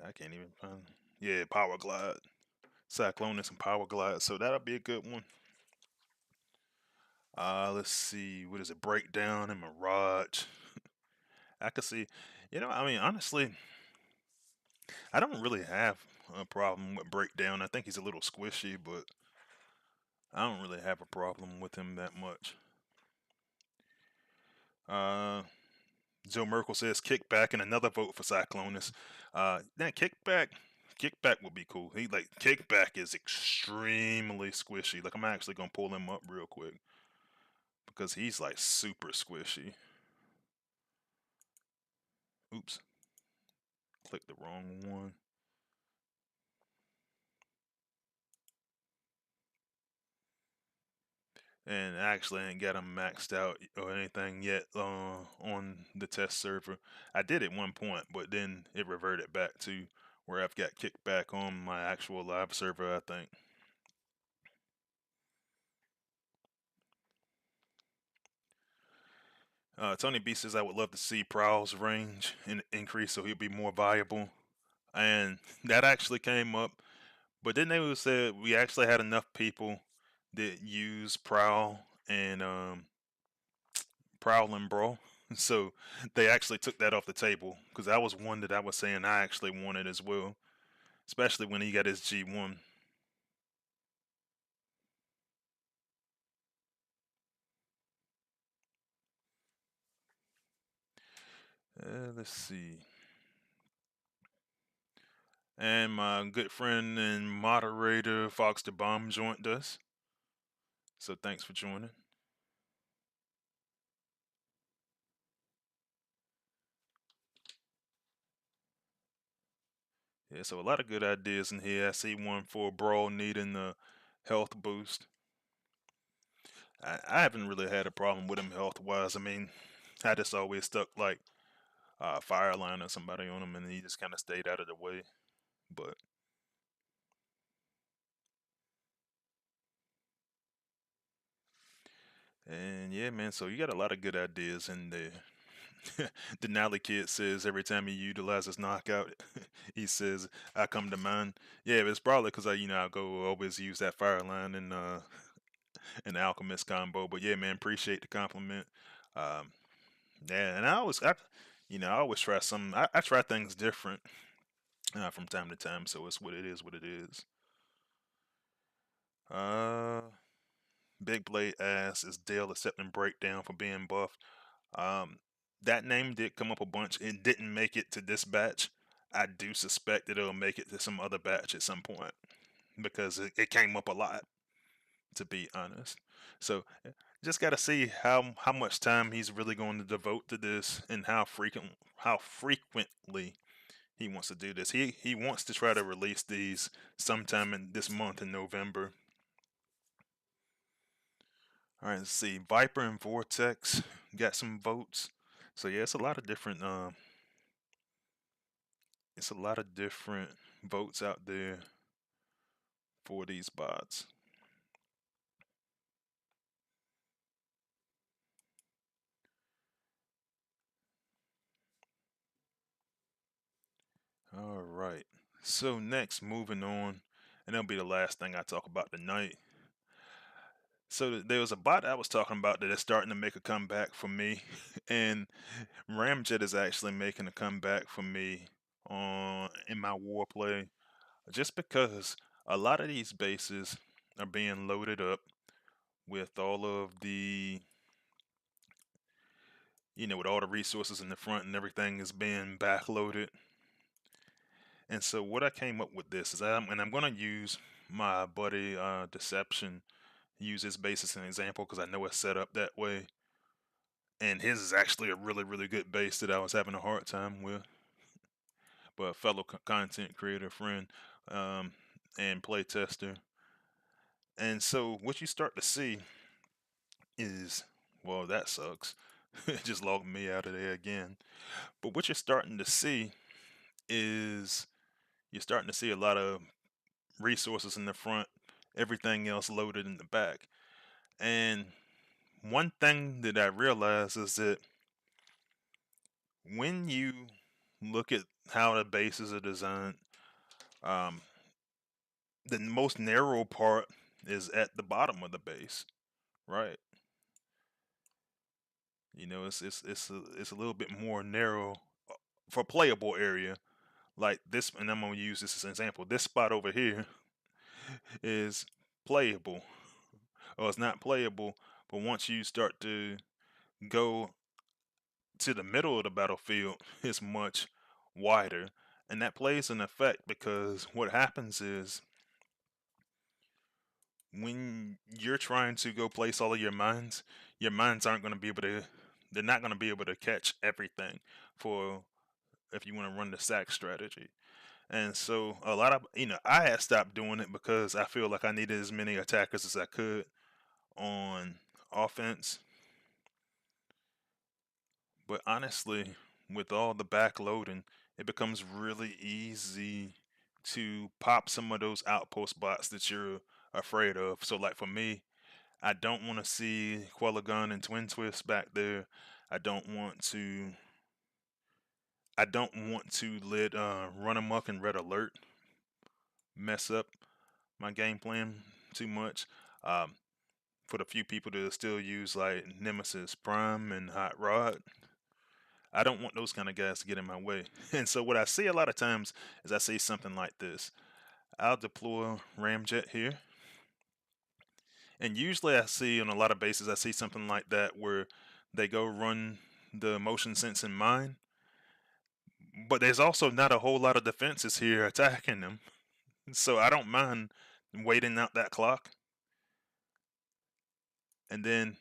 I can't even find. Yeah, Power Glide, Cyclonus, and Power Glide. So that'll be a good one. Let's see. What is it? Breakdown and Mirage. I could see. I mean, honestly, I don't really have a problem with Breakdown. I think he's a little squishy, but I don't really have a problem with him that much. Uh, Joe Merkel says kickback and another vote for Cyclonus. That kickback would be cool. He like kickback is extremely squishy. Like I'm actually gonna pull him up real quick because he's like super squishy. Oops, clicked the wrong one. And I actually ain't got them maxed out or anything yet on the test server. I did at one point, but then it reverted back to where I've got kicked back on my actual live server, I think. Tony B says I would love to see Prowl's range increase so he'll be more viable. And that actually came up. But then they said we actually had enough people that use Prowl and Prowl and Brawl. So they actually took that off the table because that was one that I was saying I actually wanted as well, especially when he got his G1. Let's see. And my good friend and moderator Fox the Bomb joined us. So thanks for joining. Yeah, so a lot of good ideas in here. I see one for Brawl needing a health boost. I haven't really had a problem with him health wise. I mean, I just always stuck like Fireline or somebody on him, and he just kind of stayed out of the way. But and yeah, man. So you got a lot of good ideas in there. Denali Kid says every time he utilizes knockout, he says I come to mind. Yeah, it's probably because I go always use that fire line and an alchemist combo. But yeah, man, appreciate the compliment. Um, yeah, and I always try some. I try things different from time to time. So it's what it is. What it is. Uh, Big Blade asks, is Dale accepting breakdown for being buffed? Um, that name did come up a bunch. It didn't make it to this batch. I do suspect that it'll make it to some other batch at some point because it came up a lot, to be honest. So just got to see how much time he's really going to devote to this and how frequently he wants to do this. He wants to try to release these sometime in this month in November. All right, let's see. Viper and Vortex got some votes. So yeah, it's a lot of different votes out there for these bots. All right. So next, moving on, and that'll be the last thing I talk about tonight. So there was a bot I was talking about that is starting to make a comeback for me, and Ramjet is actually making a comeback for me on in my war play, just because a lot of these bases are being loaded up with all of with all the resources in the front and everything is being backloaded. And so what I came up with this is I'm going to use my buddy Deception, use his base as an example because I know it's set up that way. And his is actually a really, really good base that I was having a hard time with. But a fellow content creator friend um, and play tester. And so what you start to see is, well, that sucks. It just logged me out of there again. But what you're starting to see is you're starting to see a lot of resources in the front, everything else loaded in the back. And one thing that I realized is that when you look at how the bases are designed, um, the most narrow part is at the bottom of the base, right? It's a little bit more narrow for playable area. like this, and I'm gonna use this as an example. This spot over here is playable, or it's not playable, but once you start to go to the middle of the battlefield, it's much wider, and that plays an effect because what happens is when you're trying to go place all of your mines aren't going to be able to. They're not going to be able to catch everything for if you want to run the sack strategy. And so a lot of I had stopped doing it because I feel like I needed as many attackers as I could on offense. But honestly, with all the backloading, it becomes really easy to pop some of those outpost bots that you're afraid of. So like for me, I don't want to see Quellagon and Twin Twist back there. I don't want to I don't want to let Run Amok and Red Alert mess up my game plan too much. Um, for the few people that still use like Nemesis Prime and Hot Rod, I don't want those kind of guys to get in my way. And so what I see a lot of times is I see something like this. I'll deploy Ramjet here, and usually I see on a lot of bases I see something like that where they go run the motion sensing mine, but there's also not a whole lot of defenses here attacking them. So I don't mind waiting out that clock and then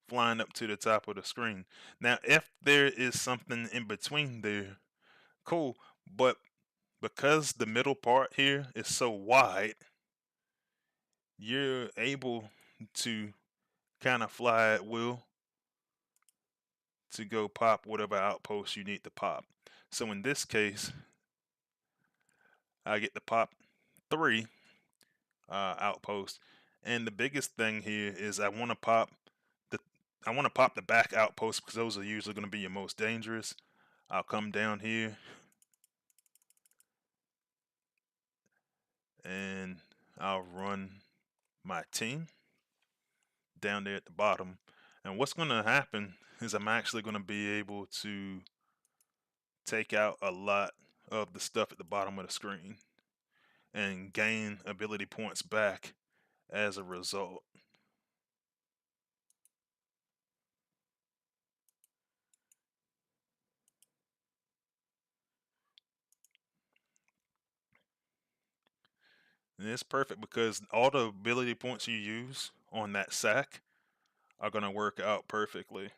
flying up to the top of the screen. Now, if there is something in between there, cool. But because the middle part here is so wide, you're able to kind of fly at will to go pop whatever outpost you need to pop. So in this case, I get to pop 3 outposts, and the biggest thing here is the I want to pop the back outposts because those are usually going to be your most dangerous. I'll come down here and I'll run my team down there at the bottom. And what's going to happen is I'm actually going to be able to take out a lot of the stuff at the bottom of the screen and gain ability points back as a result. And it's perfect because all the ability points you use on that sack are going to work out perfectly.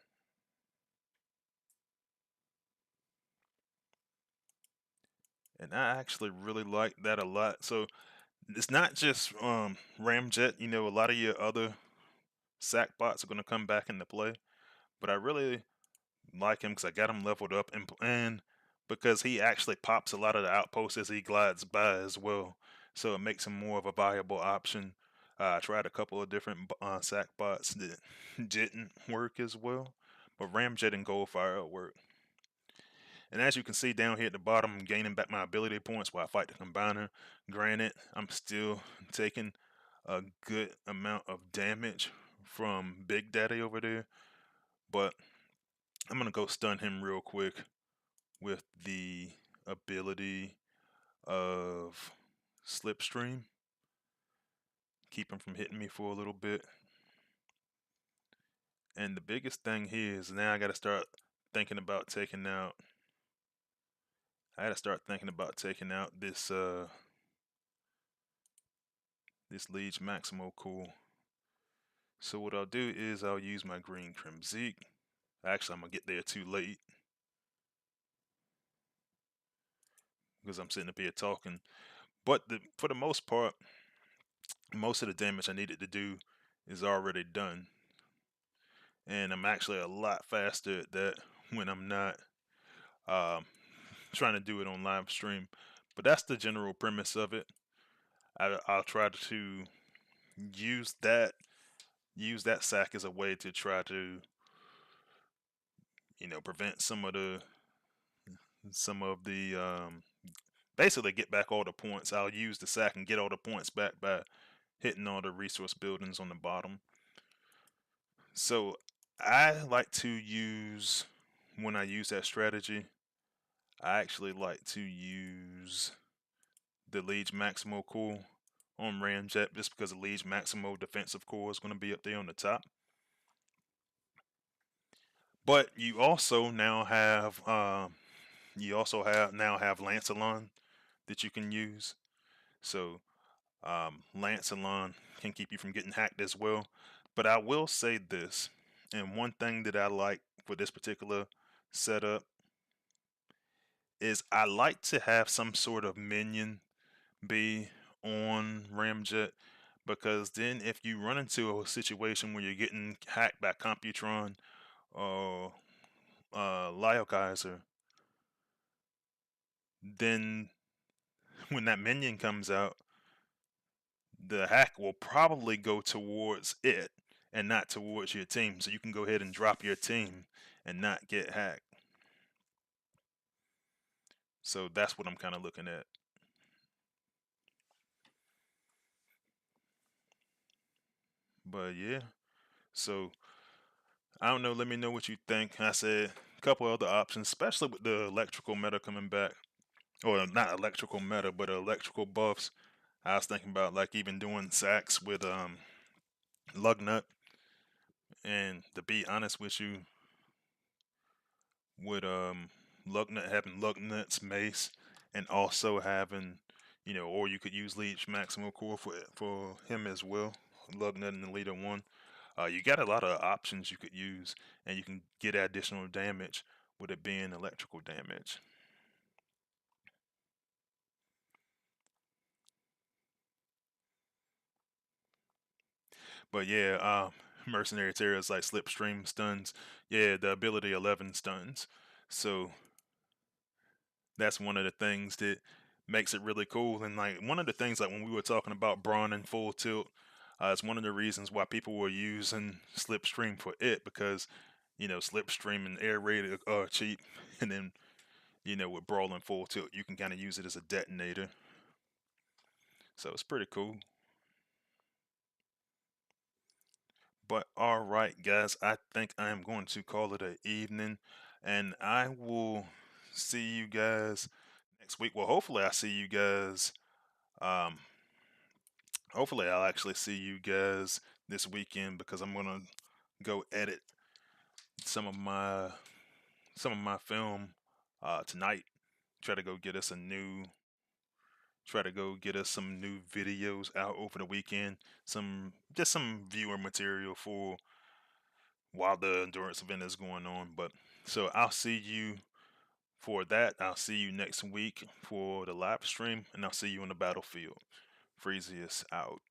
And I actually really like that a lot. So it's not just Ramjet. A lot of your other sack bots are going to come back into play. But I really like him because I got him leveled up and because he actually pops a lot of the outposts as he glides by as well. So it makes him more of a viable option. I tried a couple of different sack bots that didn't work as well, but Ramjet and Goldfire work. And as you can see down here at the bottom, I'm gaining back my ability points while I fight the combiner. Granted, I'm still taking a good amount of damage from Big Daddy over there, but I'm gonna go stun him real quick with the ability of Slipstream. Keep him from hitting me for a little bit. And the biggest thing here is now I gotta start thinking about taking out this Liege Maximo cool. So what I'll do is I'll use my green Crimzeek. Actually, I'm gonna get there too late because I'm sitting up here talking. But for the most part, most of the damage I needed to do is already done, and I'm actually a lot faster at that when I'm not um, trying to do it on live stream. But that's the general premise of it. I'll try to use that sack as a way to try to prevent some of the basically get back all the points. I'll use the sack and get all the points back by hitting all the resource buildings on the bottom. So I like to use when I use that strategy, I actually like to use the Liege Maximo core on Ramjet just because the Liege Maximo defensive core is going to be up there on the top. But you also have now have Lancelon that you can use. So Lancelon can keep you from getting hacked as well. But I will say this, and one thing that I like for this particular setup is I like to have some sort of minion be on Ramjet because then if you run into a situation where you're getting hacked by Computron or Lyle Kaiser, then when that minion comes out, the hack will probably go towards it and not towards your team. So you can go ahead and drop your team and not get hacked. So that's what I'm kind of looking at. But yeah, so I don't know. Let me know what you think. I said a couple other options, especially with the electrical meta coming back, or not electrical meta, but electrical buffs. I was thinking about like even doing sacks with Lugnut, and to be honest with you, with Lugnut having Lugnut's mace, and also having, or you could use Leech Maximal Core for him as well. Lugnut in the leader one. You got a lot of options you could use, and you can get additional damage with it being electrical damage. But yeah, mercenary terrors like slipstream stuns. Yeah, the ability 11 stuns. So that's one of the things that makes it really cool. And like one of the things, like when we were talking about Brawn and Full Tilt, it's one of the reasons why people were using Slipstream for it because Slipstream and Air Raid are cheap, and then with Brawl and Full Tilt, you can kind of use it as a detonator. So it's pretty cool. But all right, guys, I think I am going to call it an evening, and I will see you guys next week. Well, hopefully, I see you guys. Um, Hopefully, I'll actually see you guys this weekend because I'm gonna go edit some of my some of my film tonight. Try to go get us a new. Try to go get us some new videos out over the weekend. Some viewer material for while the endurance event is going on. But so I'll see you for that. I'll see you next week for the live stream, and I'll see you on the battlefield. Freezy is out.